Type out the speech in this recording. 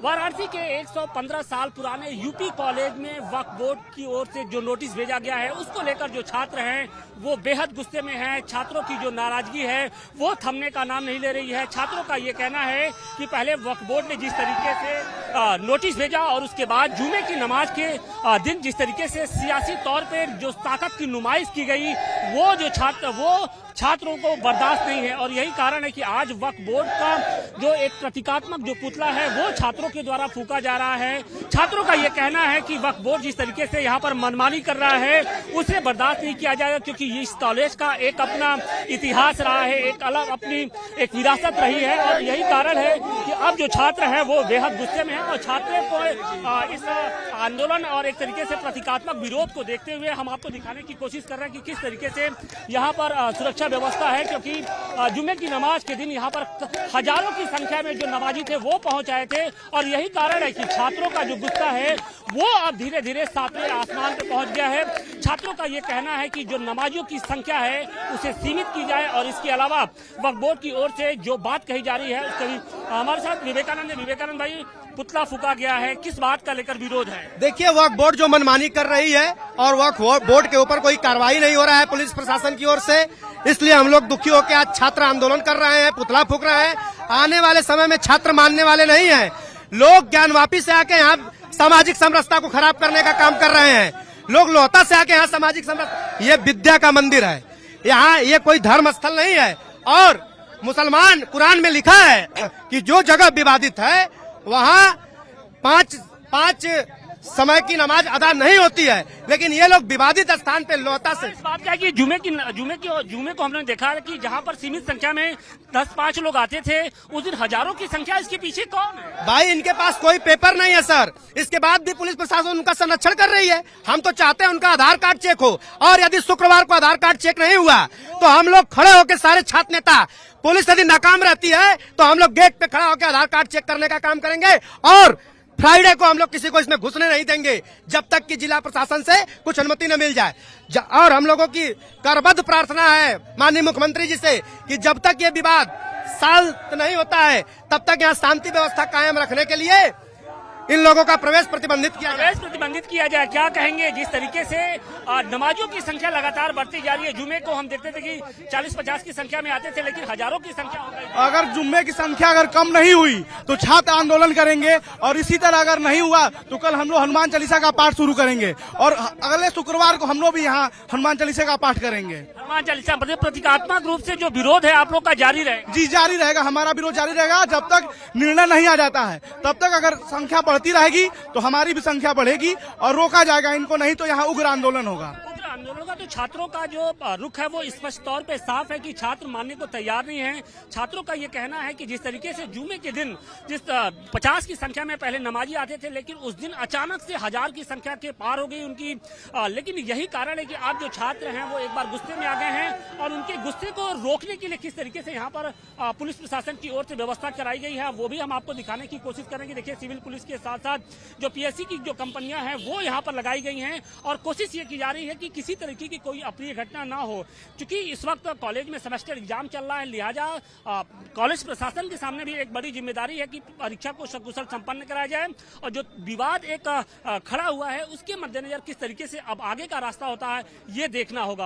वाराणसी के 115 साल पुराने यूपी कॉलेज में वक्फ बोर्ड की ओर से जो नोटिस भेजा गया है उसको लेकर जो छात्र हैं वो बेहद गुस्से में हैं। छात्रों की जो नाराजगी है वो थमने का नाम नहीं ले रही है। छात्रों का ये कहना है कि पहले वक्फ बोर्ड ने जिस तरीके से नोटिस भेजा और उसके बाद जुमे की नमाज के दिन जिस तरीके से सियासी तौर पर जो ताकत की नुमाइश की गई वो छात्रों को बर्दाश्त नहीं है। और यही कारण है कि आज वक्फ बोर्ड का जो एक प्रतीकात्मक जो पुतला है वो छात्रों के द्वारा फूंका जा रहा है। छात्रों का ये कहना है कि वक्फ बोर्ड जिस तरीके से यहाँ पर मनमानी कर रहा है उसे बर्दाश्त नहीं किया जाएगा, क्योंकि इस कॉलेज का एक अपना इतिहास रहा है, एक अलग अपनी एक विरासत रही है। और यही कारण है कि अब जो छात्र हैं वो बेहद गुस्से में हैं और छात्रों को इस आंदोलन और एक तरीके से प्रतीकात्मक विरोध को देखते हुए हम आपको दिखाने की कोशिश कर रहे हैं कि किस तरीके से यहाँ पर सुरक्षा व्यवस्था है, क्योंकि जुमे की नमाज के दिन यहाँ पर हजारों की संख्या में जो नमाजी थे वो पहुंच आए थे। और यही कारण है कि छात्रों का जो गुस्सा है वो अब धीरे धीरे सातवें आसमान पर पहुंच गया है। छात्रों का ये कहना है कि जो नमाजियों की संख्या है उसे सीमित की जाए और इसके अलावा वक्फ बोर्ड की ओर से जो बात कही जा रही है उसका भी हमारे साथ विवेकानंद भाई, पुतला फूका गया है, किस बात का लेकर विरोध है? देखिए, वक्फ बोर्ड जो मनमानी कर रही है और वक्फ बोर्ड के ऊपर कोई कार्रवाई नहीं हो रहा है पुलिस प्रशासन की ओर से, इसलिए हम लोग दुखी होकर आज छात्र आंदोलन कर रहे हैं, पुतला फूक रहे हैं। आने वाले समय में छात्र मानने वाले नहीं हैं। लोग ज्ञानवापी से आके यहाँ सामाजिक समरसता को खराब करने का काम कर रहे हैं। लोग लोहता से आके यहाँ सामाजिक समरसता, ये विद्या का मंदिर है, यहाँ ये कोई धर्म स्थल नहीं है। और मुसलमान कुरान में लिखा है कि जो जगह विवादित है वहाँ पांच समय की नमाज अदा नहीं होती है, लेकिन ये लोग विवादित स्थान पे लोहता से। इस बात क्या है कि जुमे को हमने देखा है कि जहाँ पर सीमित संख्या में 10-5 लोग आते थे, उस दिन हजारों की संख्या, इसके पीछे कौन है? भाई, इनके पास कोई पेपर नहीं है सर। इसके बाद भी पुलिस प्रशासन उनका संरक्षण कर रही है। हम तो चाहते हैं उनका आधार कार्ड चेक हो, और यदि शुक्रवार को आधार कार्ड चेक नहीं हुआ तो हम लोग खड़े होकर सारे छात्र नेता, पुलिस यदि नाकाम रहती है तो हम लोग गेट पे खड़ा होकर आधार कार्ड चेक करने का काम करेंगे। और फ्राइडे को हम लोग किसी को इसमें घुसने नहीं देंगे जब तक कि जिला प्रशासन से कुछ अनुमति न मिल जाए। और हम लोगों की करबद्ध प्रार्थना है माननीय मुख्यमंत्री जी से कि जब तक ये विवाद शांत नहीं होता है तब तक यहाँ शांति व्यवस्था कायम रखने के लिए इन लोगों का प्रवेश प्रतिबंधित किया जाए। क्या कहेंगे जिस तरीके से नमाजियों की संख्या लगातार बढ़ती जा रही है? जुमे को हम देखते थे कि 40-50 की संख्या में आते थे, लेकिन हजारों की संख्या हो गई। अगर जुम्मे की संख्या अगर कम नहीं हुई तो छात्र आंदोलन करेंगे, और इसी तरह अगर नहीं हुआ तो कल हम लोग हनुमान चालीसा का पाठ शुरू करेंगे, और अगले शुक्रवार को हम लोग भी यहाँ हनुमान चालीसा का पाठ करेंगे। हनुमान चालीसा प्रतीकात्मक रूप से जो विरोध है आप लोग का जारी रहेगा? जी, जारी रहेगा। हमारा विरोध जारी रहेगा जब तक निर्णय नहीं आ जाता है। तब तक अगर संख्या बढ़ती रहेगी तो हमारी भी संख्या बढ़ेगी और रोका जाएगा इनको, नहीं तो यहाँ उग्र आंदोलन होगा। आंदोलन का तो छात्रों का जो रुख है वो स्पष्ट तौर पे साफ है कि छात्र मानने को तैयार नहीं हैं। छात्रों का ये कहना है कि जिस तरीके से जुमे के दिन जिस 50 की संख्या में पहले नमाजी आते थे, लेकिन उस दिन अचानक से 1000 की संख्या के पार हो गई उनकी। लेकिन यही कारण है कि आज जो छात्र हैं वो एक बार गुस्से में आ गए हैं, और उनके गुस्से को रोकने के लिए किस तरीके से यहाँ पर पुलिस प्रशासन की ओर से व्यवस्था कराई गई है वो भी हम आपको दिखाने की कोशिश करेंगे। देखिए, सिविल पुलिस के साथ साथ जो PSC की जो कंपनियां हैं वो यहाँ पर लगाई गई हैं, और कोशिश ये की जा रही है कि किसी तरीके की कोई अप्रिय घटना ना हो। क्योंकि इस वक्त कॉलेज में सेमेस्टर एग्जाम चल रहा है, लिहाजा कॉलेज प्रशासन के सामने भी एक बड़ी जिम्मेदारी है कि परीक्षा को सकुशल संपन्न कराया जाए। और जो विवाद एक खड़ा हुआ है उसके मद्देनजर किस तरीके से अब आगे का रास्ता होता है ये देखना होगा।